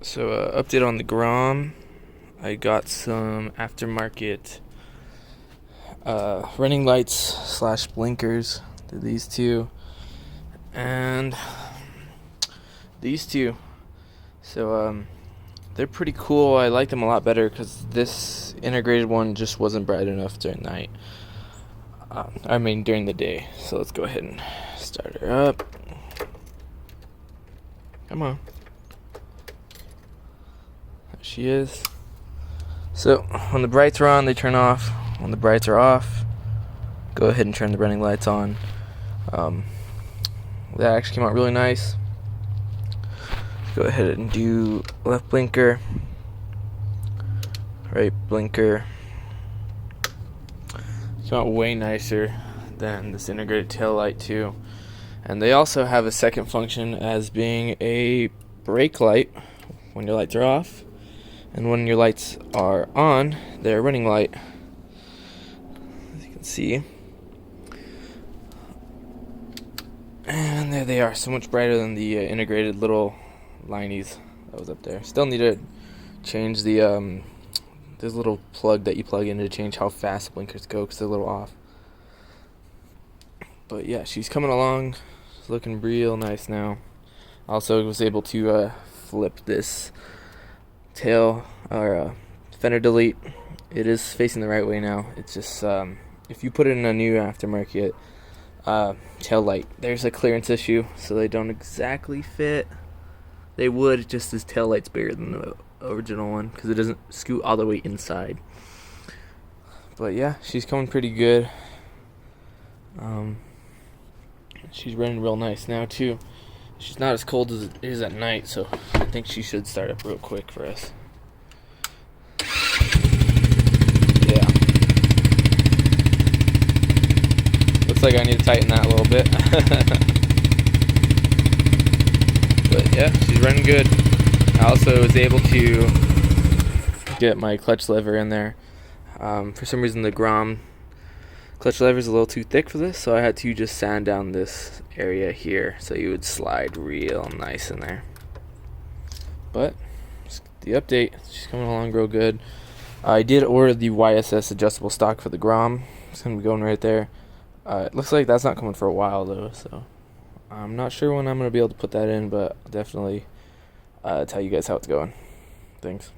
So, update on the Grom. I got some aftermarket running lights slash blinkers. These two. And these two. So, they're pretty cool. I like them a lot better because this integrated one just wasn't bright enough during night. During the day. So, let's go ahead and start her up. Come on. There she is. So, when the brights are on, they turn off. When the brights are off, go ahead and turn the running lights on. That actually came out really nice. Go ahead and do left blinker, right blinker. Came out way nicer than this integrated tail light too. And they also have a second function as being a brake light when your lights are off. And when your lights are on, they're a running light. As you can see. And there they are, so much brighter than the integrated little linies that was up there. Still need to change the there's a little plug that you plug in to change how fast the blinkers go because they're a little off. But yeah, she's coming along. She's looking real nice now. Also was able to flip this tail or fender delete. It is facing the right way now. It's just if you put it in a new aftermarket tail light, there's a clearance issue, so they don't exactly fit. They would, just this tail light's bigger than the original one because it doesn't scoot all the way inside. But yeah, she's coming pretty good. She's running real nice now too. She's not as cold as it is at night, so I think she should start up real quick for us. Yeah. Looks like I need to tighten that a little bit. But yeah, she's running good. I also was able to get my clutch lever in there. For some reason the Grom clutch lever is a little too thick for this, so I had to just sand down this area here so you would slide real nice in there. But the update, she's coming along real good. I did order the YSS adjustable stock for the Grom. It's going to be going right there. It looks like that's not coming for a while though, so I'm not sure when I'm going to be able to put that in, but I'll definitely tell you guys how it's going. Thanks.